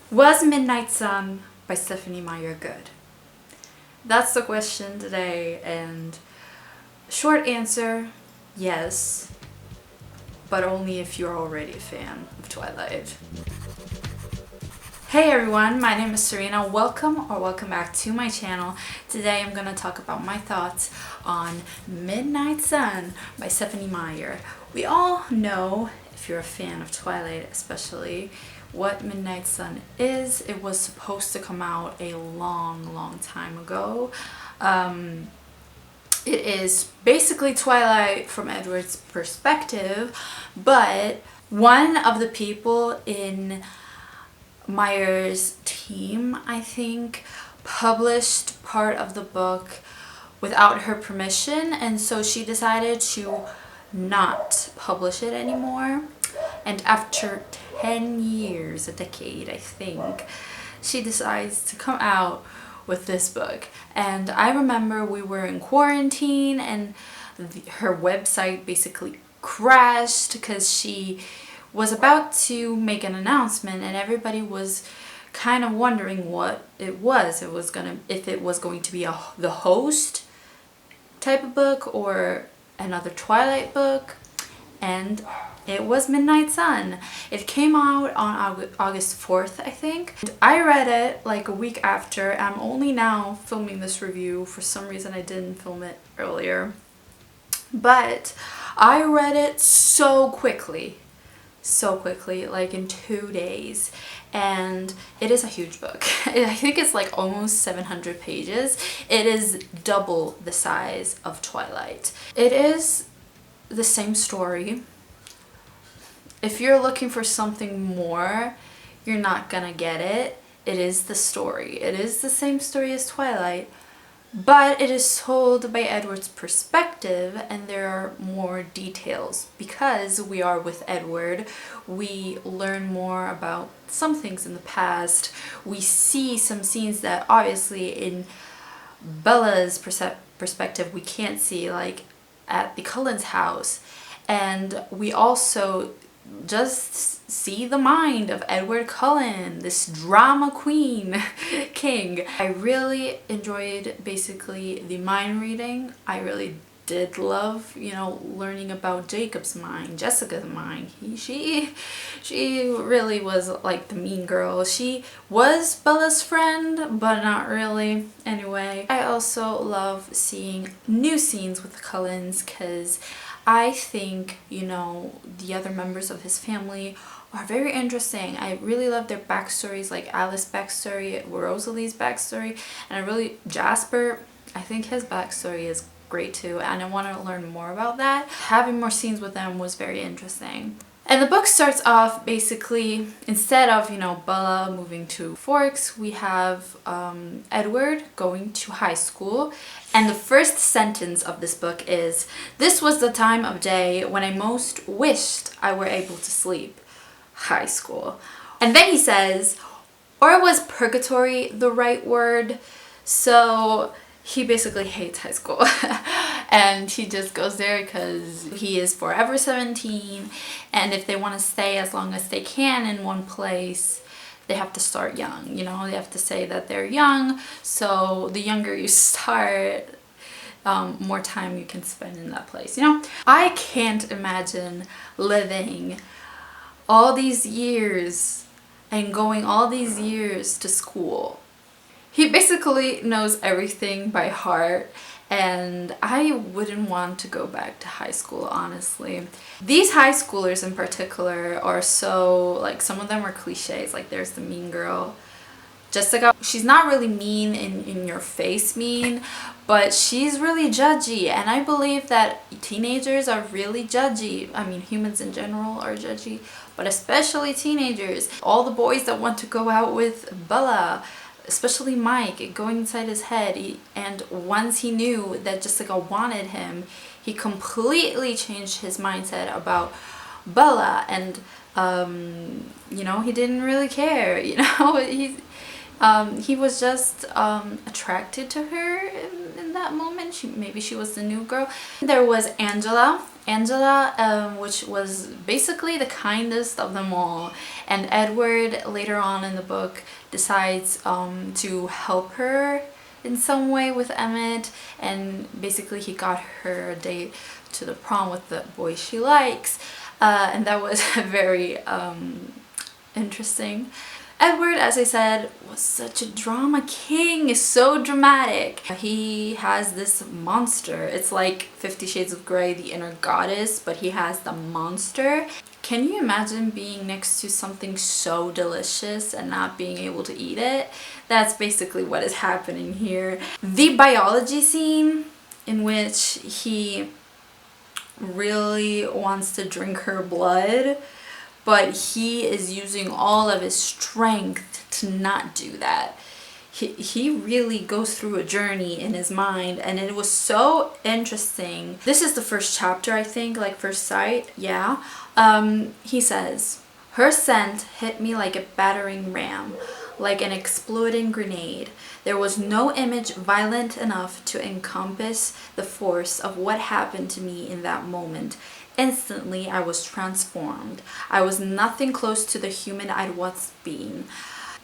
Was Midnight Sun by Stephanie Meyer good? That's the question today, and short answer, yes, but only if you're already a fan of Twilight. Hey everyone, my name is Serena. Welcome back to my channel. Today I'm going to talk about my thoughts on Midnight Sun by Stephanie Meyer. We all know, if you're a fan of Twilight especially, what Midnight Sun is. It was supposed to come out a long time ago. It is basically Twilight from Edward's perspective, but one of the people in Meyer's team, I think, published part of the book without her permission, and so she decided to not publish it anymore. And after 10 years, a decade I think, she decides to come out with this book. And I remember we were in quarantine and her website basically crashed because she was about to make an announcement and everybody was kind of wondering what it was. If it was going to be the Host type of book or another Twilight book, and it was Midnight Sun. It came out on August 4th, I think. And I read it like a week after. I'm only now filming this review. For some reason I didn't film it earlier. But I read it so quickly, like in 2 days. And it is a huge book. I think it's like almost 700 pages. It is double the size of Twilight. It is the same story. If you're looking for something more, you're not gonna get it. It is the story. It is the same story as Twilight, but it is told by Edward's perspective, and there are more details. Because we are with Edward, we learn more about some things in the past. We see some scenes that obviously in Bella's perspective we can't see, like at the Cullens' house. And we also just see the mind of Edward Cullen, this drama king. I really enjoyed basically the mind reading. I really did love, learning about Jacob's mind, Jessica's mind. She really was like the mean girl. She was Bella's friend, but not really. Anyway, I also love seeing new scenes with the Cullens because I think, the other members of his family are very interesting. I really love their backstories, like Alice's backstory, Rosalie's backstory, and Jasper, I think his backstory is great too, and I want to learn more about that. Having more scenes with them was very interesting. And the book starts off basically, instead of, Bella moving to Forks, we have Edward going to high school. And the first sentence of this book is, "This was the time of day when I most wished I were able to sleep." High school. And then he says, or was purgatory the right word? So he basically hates high school. And he just goes there because he is forever 17, and if they want to stay as long as they can in one place, they have to start young. They have to say that they're young, so the younger you start, more time you can spend in that place. I can't imagine living all these years and going all these years to school. He basically knows everything by heart, and I wouldn't want to go back to high school, honestly. These high schoolers in particular are so, like, some of them are cliches. Like, there's the mean girl, Jessica. She's not really mean in your face mean, but she's really judgy, and I believe that teenagers are really judgy. I mean, humans in general are judgy, but especially teenagers. All the boys that want to go out with Bella, especially Mike, going inside his head. And once he knew that Jessica wanted him, he completely changed his mindset about Bella, and he didn't really care. He was just attracted to her in that moment. Maybe she was the new girl. There was Angela, which was basically the kindest of them all. And Edward, later on in the book, decides to help her in some way with Emmett. And basically he got her a date to the prom with the boy she likes. And that was very interesting. Edward, as I said, was such a drama king. Is so dramatic. He has this monster. It's like 50 Shades of Grey, the inner goddess, but he has the monster. Can you imagine being next to something so delicious and not being able to eat it? That's basically what is happening here. The biology scene in which he really wants to drink her blood, but he is using all of his strength to not do that. He really goes through a journey in his mind, and it was so interesting. This is the first chapter, I think, like first sight, yeah. He says, "Her scent hit me like a battering ram, like an exploding grenade. There was no image violent enough to encompass the force of what happened to me in that moment. Instantly, I was transformed. I was nothing close to the human I'd once been.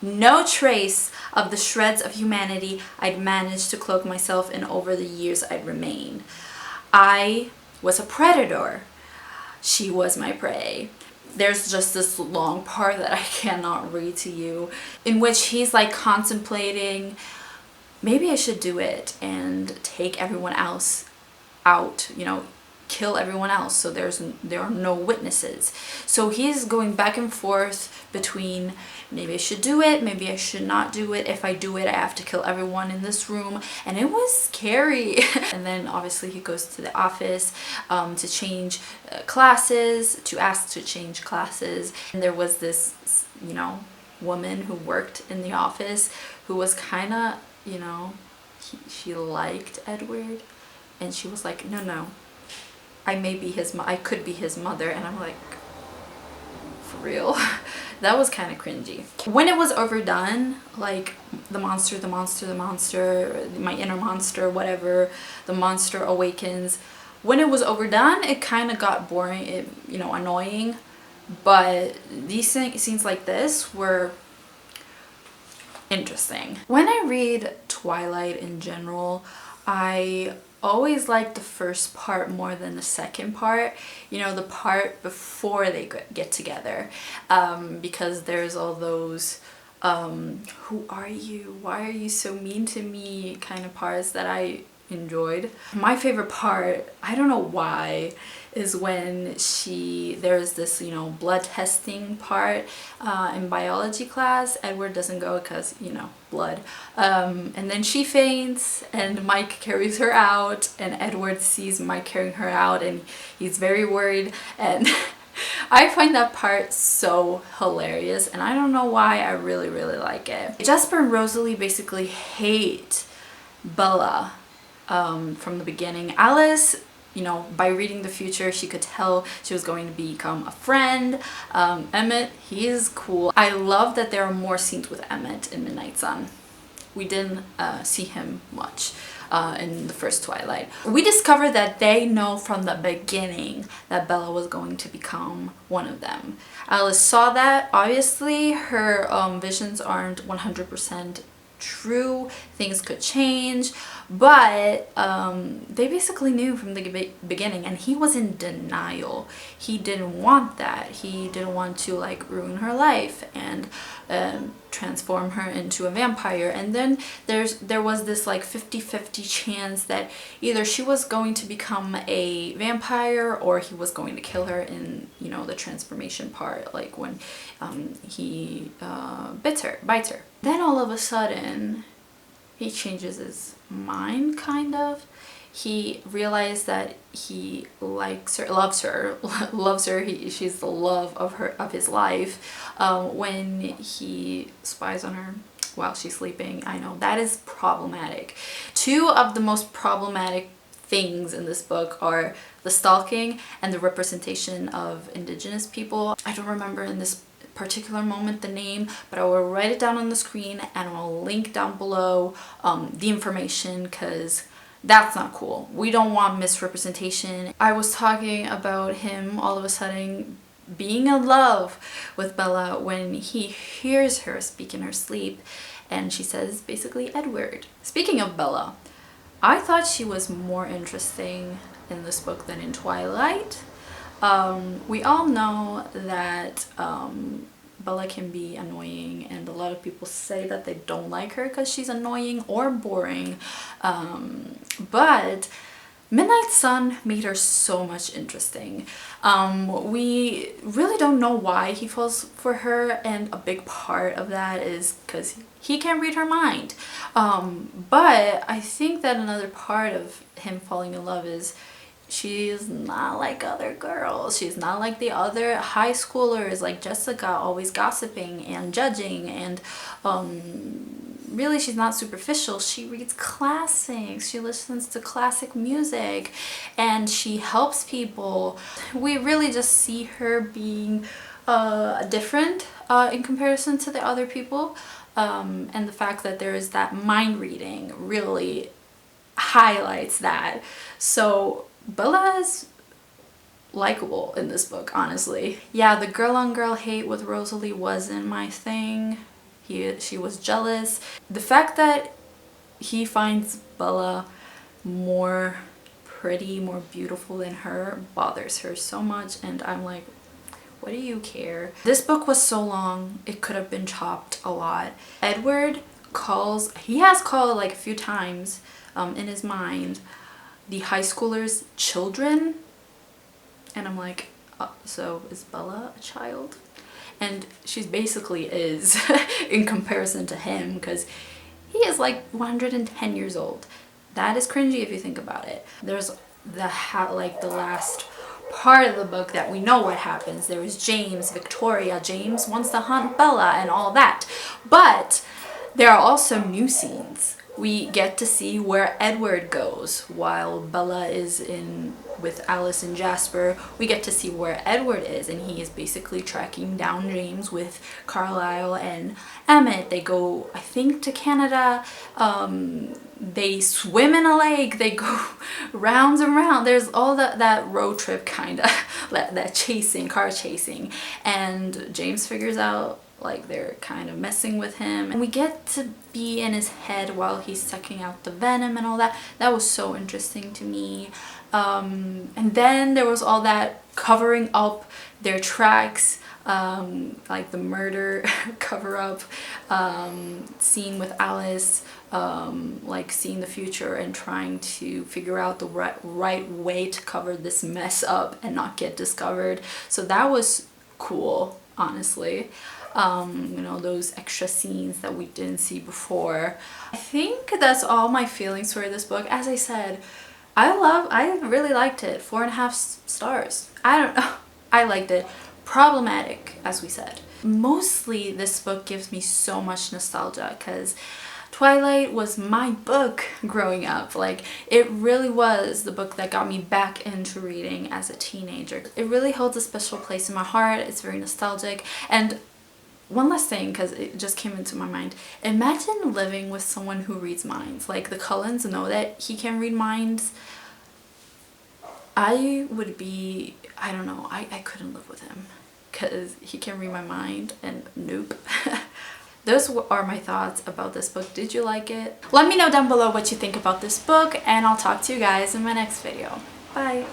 No trace of the shreds of humanity I'd managed to cloak myself in over the years I'd remained. I was a predator. She was my prey." There's just this long part that I cannot read to you, in which he's like contemplating, maybe I should do it and take everyone else out, you know, kill everyone else so there are no witnesses. So he's going back and forth between maybe I should do it, maybe I should not do it. If I do it, I have to kill everyone in this room, and it was scary. And then obviously he goes to the office to change classes, to ask to change classes. And there was this, you know, woman who worked in the office who was kind of, you know, she liked Edward, and she was like, no, I could be his mother. And I'm like, for real? That was kind of cringy. When it was overdone, like the monster, my inner monster, whatever, the monster awakens. When it was overdone, it kind of got boring, you know, annoying. But these scenes like this were interesting. When I read Twilight in general, I always like the first part more than the second part, you know, the part before they get together, because there's all those who are you, why are you so mean to me kind of parts that I enjoyed. My favorite part, I don't know why, is when there's this, you know, blood testing part in biology class. Edward doesn't go because, you know, blood. And then she faints and Mike carries her out, and Edward sees Mike carrying her out and he's very worried. And I find that part so hilarious, and I don't know why, I really like it. Jasper and Rosalie basically hate Bella from the beginning. Alice, you know, by reading the future, she could tell she was going to become a friend. Emmett, he is cool. I love that there are more scenes with Emmett in Midnight Sun. We didn't see him much in the first Twilight. We discovered that they know from the beginning that Bella was going to become one of them. Alice saw that. Obviously, her visions aren't 100% true. Things could change, but they basically knew from the beginning, and he was in denial. He didn't want that. He didn't want to like ruin her life and transform her into a vampire. And then there was this like 50-50 chance that either she was going to become a vampire or he was going to kill her in, you know, the transformation part, like when he bites her. Then all of a sudden he changes his mind, kind of. He realized that he likes her, loves her. She's the love of his life. When he spies on her while she's sleeping, I know that is problematic. Two of the most problematic things in this book are the stalking and the representation of indigenous people. I don't remember in this particular moment the name, but I will write it down on the screen and I'll link down below the information, because that's not cool. We don't want misrepresentation. I was talking about him all of a sudden being in love with Bella when he hears her speak in her sleep, and she says basically Edward. Speaking of Bella, I thought she was more interesting in this book than in Twilight. We all know that Bella can be annoying, and a lot of people say that they don't like her because she's annoying or boring, but Midnight Sun made her so much interesting. We really don't know why he falls for her, and a big part of that is because he can't read her mind. But I think that another part of him falling in love is she's not like other girls. She's not like the other high schoolers like Jessica, always gossiping and judging, and really she's not superficial. She reads classics, she listens to classic music, and she helps people. We really just see her being different in comparison to the other people, and the fact that there is that mind reading really highlights that. So Bella is likable in this book, honestly. Yeah, the girl on girl hate with Rosalie wasn't my thing. She was jealous. The fact that he finds Bella more pretty, more beautiful than her bothers her so much, and I'm like, what do you care? This book was so long, it could have been chopped a lot. Edward has called like a few times in his mind the high schoolers children, and I'm like, so is Bella a child? And she basically is in comparison to him, because he is like 110 years old. That is cringy if you think about it. There's the last part of the book that we know what happens. There is James, Victoria. James wants to hunt Bella and all that, but there are also new scenes. We get to see where Edward goes while Bella is in with Alice and Jasper. We get to see where Edward is, and he is basically tracking down James with Carlisle and Emmett. They go, I think, to Canada. They swim in a lake. They go rounds and rounds. There's all that road trip kind of, that chasing, car chasing. And James figures out like they're kind of messing with him, and we get to be in his head while he's sucking out the venom and all that. That was so interesting to me. And then there was all that covering up their tracks, like the murder cover-up scene with Alice, like seeing the future and trying to figure out the right way to cover this mess up and not get discovered. So that was cool, honestly. You know, those extra scenes that we didn't see before. I think that's all my feelings for this book. As I said, I really liked it. 4.5 stars. I don't know. I liked it. Problematic, as we said. Mostly this book gives me so much nostalgia, because Twilight was my book growing up. Like, it really was the book that got me back into reading as a teenager. It really holds a special place in my heart. It's very nostalgic. And one last thing, because it just came into my mind. Imagine living with someone who reads minds. Like, the Cullens know that he can read minds. I would be, I don't know, I couldn't live with him, because he can read my mind, and nope. Those are my thoughts about this book. Did you like it? Let me know down below what you think about this book, and I'll talk to you guys in my next video. Bye!